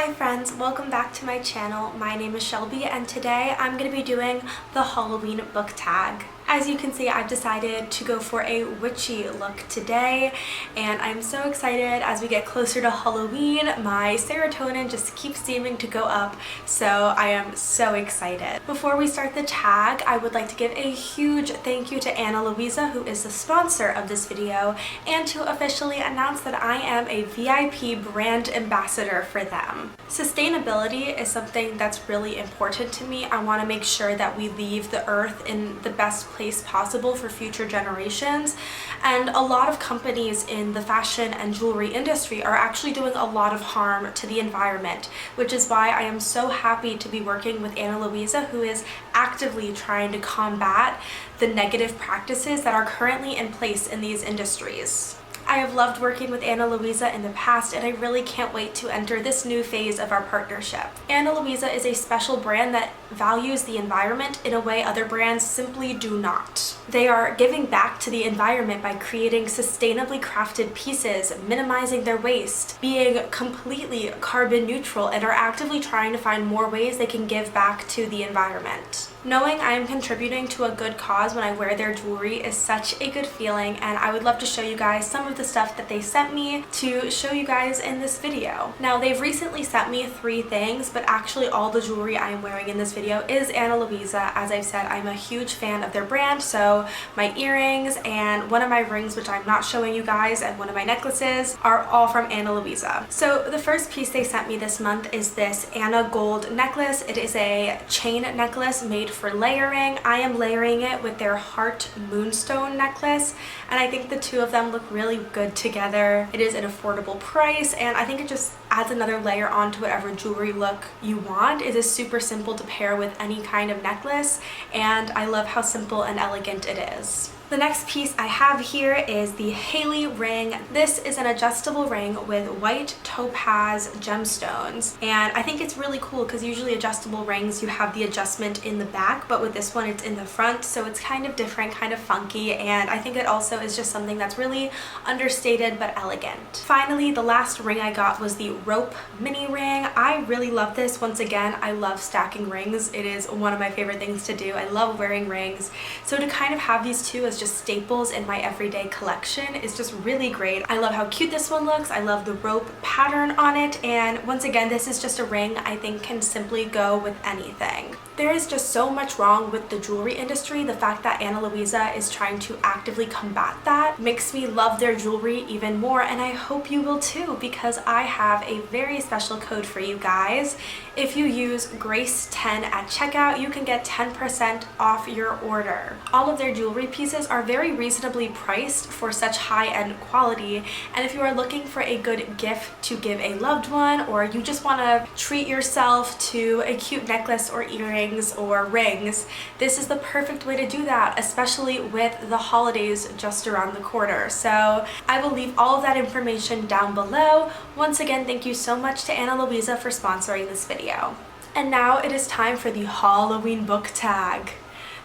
Hi friends, welcome back to my channel. My name is Shelby and today I'm going to be doing the Halloween book tag. As you can see, I've decided to go for a witchy look today, and I'm so excited. As we get closer to Halloween, my serotonin just keeps seeming to go up, so I am so excited. Before we start the tag, I would like to give a huge thank you to Ana Luisa, who is the sponsor of this video, and to officially announce that I am a VIP brand ambassador for them. Sustainability is something that's really important to me. I want to make sure that we leave the earth in the best place possible for future generations, and a lot of companies in the fashion and jewelry industry are actually doing a lot of harm to the environment, which is why I am so happy to be working with Ana Luisa, who is actively trying to combat the negative practices that are currently in place in these industries. I have loved working with Ana Luisa in the past, and I really can't wait to enter this new phase of our partnership. Ana Luisa is a special brand that values the environment in a way other brands simply do not. They are giving back to the environment by creating sustainably crafted pieces, minimizing their waste, being completely carbon neutral, and are actively trying to find more ways they can give back to the environment. Knowing I am contributing to a good cause when I wear their jewelry is such a good feeling, and I would love to show you guys some of the stuff that they sent me to show you guys in this video. Now, they've recently sent me 3 things, but actually all the jewelry I am wearing in this video is Ana Luisa. As I've said, I'm a huge fan of their brand, so my earrings and one of my rings, which I'm not showing you guys, and one of my necklaces are all from Ana Luisa. So the first piece they sent me this month is this Ana gold necklace. It is a chain necklace made for layering. I am layering it with their heart moonstone necklace, and I think the two of them look really good together. It is an affordable price, and I think it just adds another layer onto whatever jewelry look you want. It is super simple to pair with any kind of necklace, and I love how simple and elegant it is. The next piece I have here is the Haley ring. This is an adjustable ring with white topaz gemstones, and I think it's really cool because usually adjustable rings you have the adjustment in the back, but with this one it's in the front, so it's kind of different, kind of funky, and I think it also is just something that's really understated but elegant. Finally, the last ring I got was the rope mini ring. I really love this. Once again, I love stacking rings. It is one of my favorite things to do. I love wearing rings, so to kind of have these two as just staples in my everyday collection is just really great. I love how cute this one looks. I love the rope pattern on it, and once again, this is just a ring I think can simply go with anything. There is just so much wrong with the jewelry industry. The fact that Ana Luisa is trying to actively combat that makes me love their jewelry even more, and I hope you will too, because I have a very special code for you guys. If you use GRACE10 at checkout, you can get 10% off your order. All of their jewelry pieces are very reasonably priced for such high-end quality, and if you are looking for a good gift to give a loved one, or you just want to treat yourself to a cute necklace or earrings or rings, this is the perfect way to do that, especially with the holidays just around the corner. So I will leave all of that information down below. Once again, thank you so much to Ana Luisa for sponsoring this video. And now it is time for the Halloween book tag.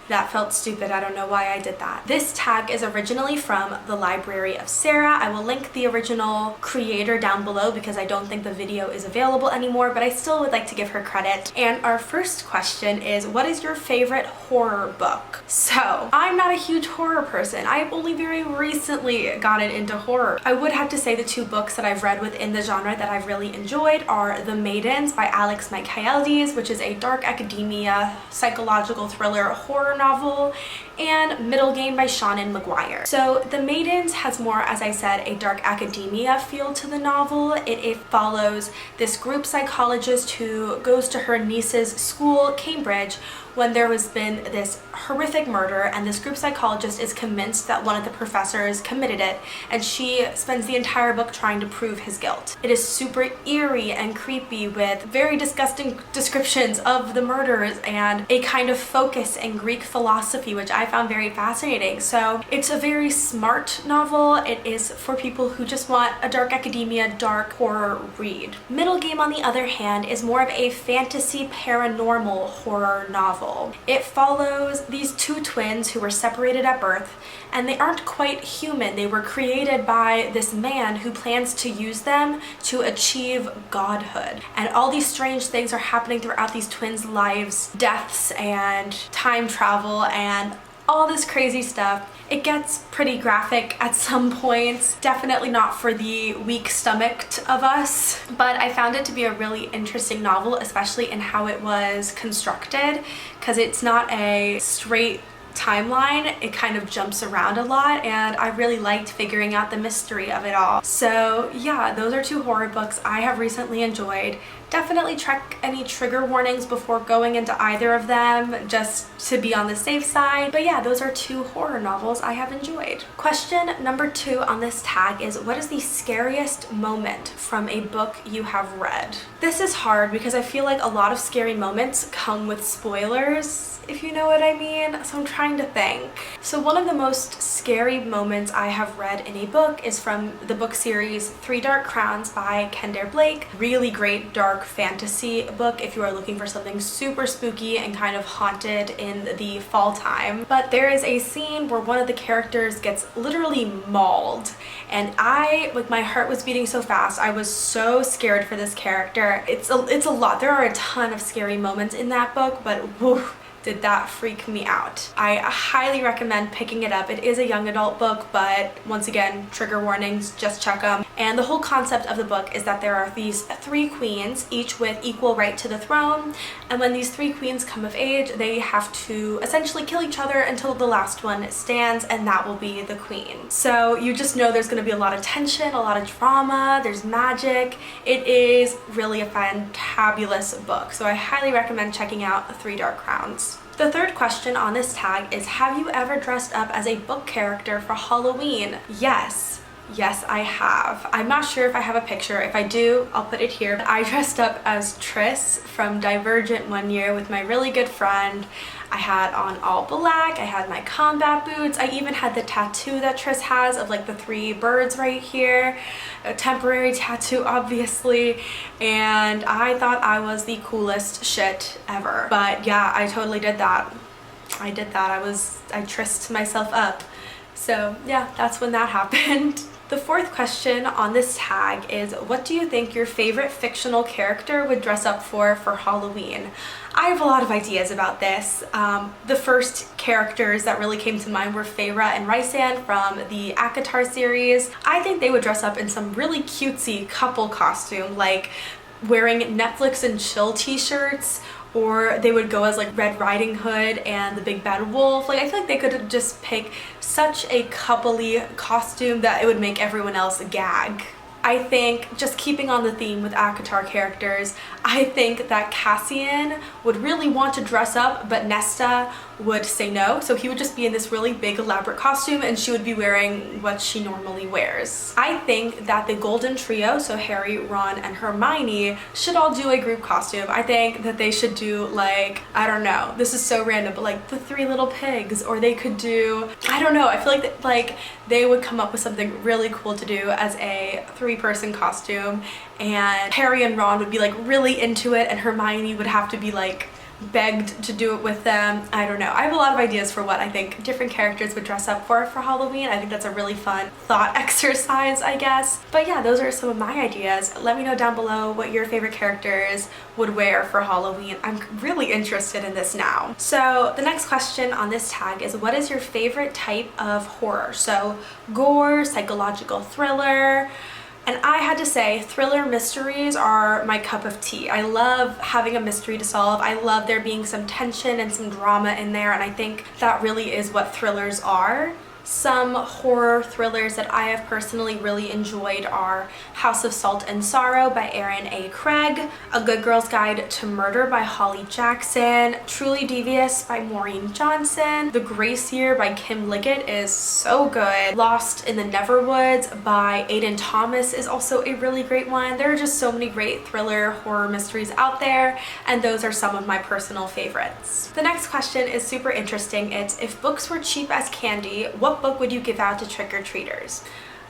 That felt stupid. I don't know why I did that. This tag is originally from the Library of Sarah. I will link the original creator down below because I don't think the video is available anymore, but I still would like to give her credit. And our first question is, what is your favorite horror book? So, I'm not a huge horror person. I've only very recently gotten into horror. I would have to say the 2 books that I've read within the genre that I've really enjoyed are The Maidens by Alex Michaelides, which is a dark academia psychological thriller horror novel, and Middle Game by Shannon McGuire. So The Maidens has more, as I said, a dark academia feel to the novel. It follows this group psychologist who goes to her niece's school, Cambridge, when there has been this horrific murder, and this group psychologist is convinced that one of the professors committed it, and she spends the entire book trying to prove his guilt. It is super eerie and creepy with very disgusting descriptions of the murders and a kind of focus in Greek philosophy, which I found very fascinating. So it's a very smart novel. It is for people who just want a dark academia, dark horror read. Middle Game, on the other hand, is more of a fantasy paranormal horror novel. It follows was these two twins who were separated at birth, and they aren't quite human. They were created by this man who plans to use them to achieve godhood. And all these strange things are happening throughout these twins' lives, deaths and time travel and all this crazy stuff. It gets pretty graphic at some points, definitely not for the weak-stomached of us, but I found it to be a really interesting novel, especially in how it was constructed, because it's not a straight timeline. It kind of jumps around a lot, and I really liked figuring out the mystery of it all. So yeah, those are two horror books I have recently enjoyed. Definitely check any trigger warnings before going into either of them, just to be on the safe side. But yeah, those are two horror novels I have enjoyed. Question number 2 on this tag is, what is the scariest moment from a book you have read? This is hard because I feel like a lot of scary moments come with spoilers, if you know what I mean. So I'm trying to think. So one of the most scary moments I have read in a book is from the book series Three Dark Crowns by Kendare Blake. Really great dark fantasy book if you are looking for something super spooky and kind of haunted in the fall time. But there is a scene where one of the characters gets literally mauled, and my heart was beating so fast. I was so scared for this character. It's a lot. There are a ton of scary moments in that book, but whew, did that freak me out. I highly recommend picking it up. It is a young adult book, but once again, trigger warnings, just check them. And the whole concept of the book is that there are these 3 queens, each with equal right to the throne, and when these 3 queens come of age, they have to essentially kill each other until the last one stands, and that will be the queen. So you just know there's going to be a lot of tension, a lot of drama, there's magic. It is really a fantabulous book, so I highly recommend checking out Three Dark Crowns. The third question on this tag is, have you ever dressed up as a book character for Halloween? Yes. Yes, I have. I'm not sure if I have a picture. If I do, I'll put it here. I dressed up as Triss from Divergent one year with my really good friend. I had on all black, I had my combat boots, I even had the tattoo that Triss has of like the 3 birds right here, a temporary tattoo obviously, and I thought I was the coolest shit ever. But yeah, I totally did that. I Trissed myself up. So yeah, that's when that happened. The fourth question on this tag is, what do you think your favorite fictional character would dress up for Halloween? I have a lot of ideas about this. The first characters that really came to mind were Feyre and Rhysand from the ACOTAR series. I think they would dress up in some really cutesy couple costume, like wearing Netflix and chill t-shirts, or they would go as like Red Riding Hood and the Big Bad Wolf. Like, I feel like they could just pick such a coupley costume that it would make everyone else gag. I think, just keeping on the theme with ACOTAR characters, I think that Cassian would really want to dress up, but Nesta would say no. So he would just be in this really big elaborate costume and she would be wearing what she normally wears. I think that the Golden Trio, so Harry, Ron, and Hermione, should all do a group costume. I think that they should do, like, I don't know, this is so random, but like the 3 Little Pigs, or they could do, I don't know, I feel like they would come up with something really cool to do as a 3-person costume, and Harry and Ron would be like really into it, and Hermione would have to be like begged to do it with them. I don't know. I have a lot of ideas for what I think different characters would dress up for Halloween. I think that's a really fun thought exercise, I guess. But yeah, those are some of my ideas. Let me know down below what your favorite characters would wear for Halloween. I'm really interested in this now. So the next question on this tag is, what is your favorite type of horror? So gore, psychological thriller. And I had to say, thriller mysteries are my cup of tea. I love having a mystery to solve. I love there being some tension and some drama in there, and I think that really is what thrillers are. Some horror thrillers that I have personally really enjoyed are House of Salt and Sorrow by Erin A. Craig, A Good Girl's Guide to Murder by Holly Jackson, Truly Devious by Maureen Johnson, The Grace Year by Kim Liggett is so good, Lost in the Neverwoods by Aiden Thomas is also a really great one. There are just so many great thriller horror mysteries out there, and those are some of my personal favorites. The next question is super interesting. It's, if books were cheap as candy, what book would you give out to trick-or-treaters?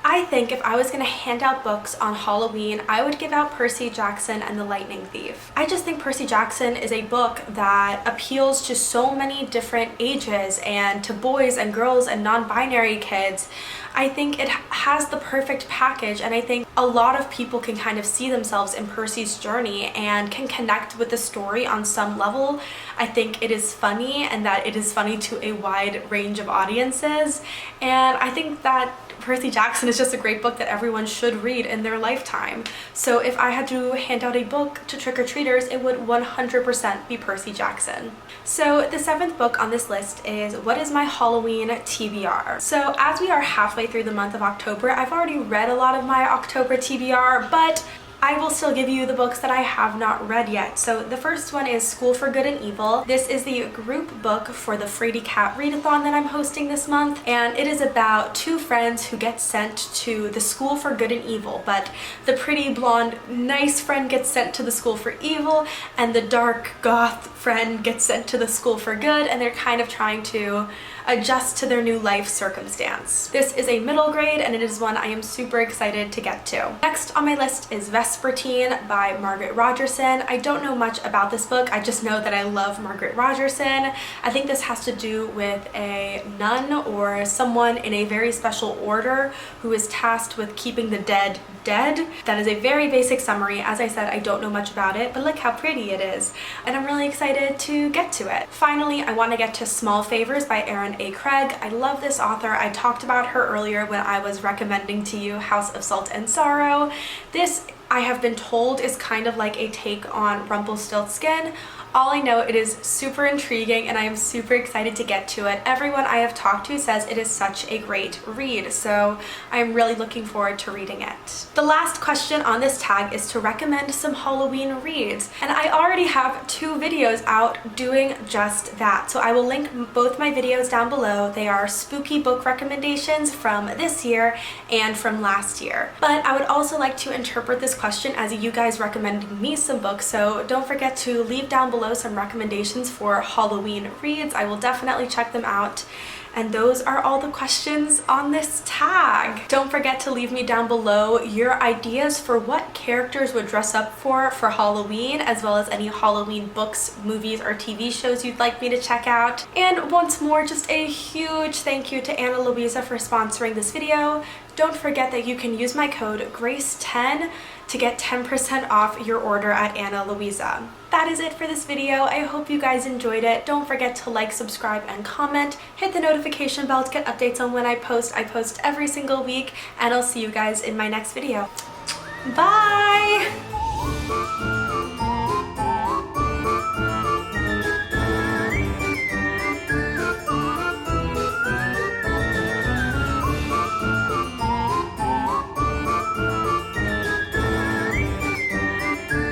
I think if I was going to hand out books on Halloween, I would give out Percy Jackson and the Lightning Thief. I just think Percy Jackson is a book that appeals to so many different ages and to boys and girls and non-binary kids. I think it has the perfect package, and I think a lot of people can kind of see themselves in Percy's journey and can connect with the story on some level. I think it is funny, and that it is funny to a wide range of audiences, and I think that Percy Jackson is just a great book that everyone should read in their lifetime. So if I had to hand out a book to trick-or-treaters, it would 100% be Percy Jackson. So the 7th book on this list is What is My Halloween TBR? So as we are halfway through the month of October, I've already read a lot of my October TBR, but I will still give you the books that I have not read yet. So the first one is School for Good and Evil. This is the group book for the Frady Cat Readathon that I'm hosting this month, and it is about 2 friends who get sent to the School for Good and Evil, but the pretty blonde nice friend gets sent to the School for Evil, and the dark goth friend gets sent to the School for Good, and they're kind of trying to adjust to their new life circumstance. This is a middle grade, and it is one I am super excited to get to. Next on my list is Vespertine by Margaret Rogerson. I don't know much about this book, I just know that I love Margaret Rogerson. I think this has to do with a nun or someone in a very special order who is tasked with keeping the dead dead. That is a very basic summary. As I said, I don't know much about it, but look how pretty it is, and I'm really excited to get to it. Finally, I want to get to Small Favors by Erin A. Craig. I love this author. I talked about her earlier when I was recommending to you House of Salt and Sorrow. This, I have been told, is kind of like a take on Rumpelstiltskin. All I know, it is super intriguing, and I am super excited to get to it. Everyone I have talked to says it is such a great read, so I'm really looking forward to reading it. The last question on this tag is to recommend some Halloween reads, and I already have 2 videos out doing just that, so I will link both my videos down below. They are spooky book recommendations from this year and from last year. But I would also like to interpret this question as you guys recommending me some books, so don't forget to leave down below some recommendations for Halloween reads. I will definitely check them out. And those are all the questions on this tag. Don't forget to leave me down below your ideas for what characters would dress up for Halloween, as well as any Halloween books, movies, or TV shows you'd like me to check out. And once more, just a huge thank you to Ana Luisa for sponsoring this video. Don't forget that you can use my code GRACE10 to get 10% off your order at Ana Luisa. That is it for this video. I hope you guys enjoyed it. Don't forget to like, subscribe, and comment. Hit the notification bell to get updates on when I post. I post every single week, and I'll see you guys in my next video. Bye!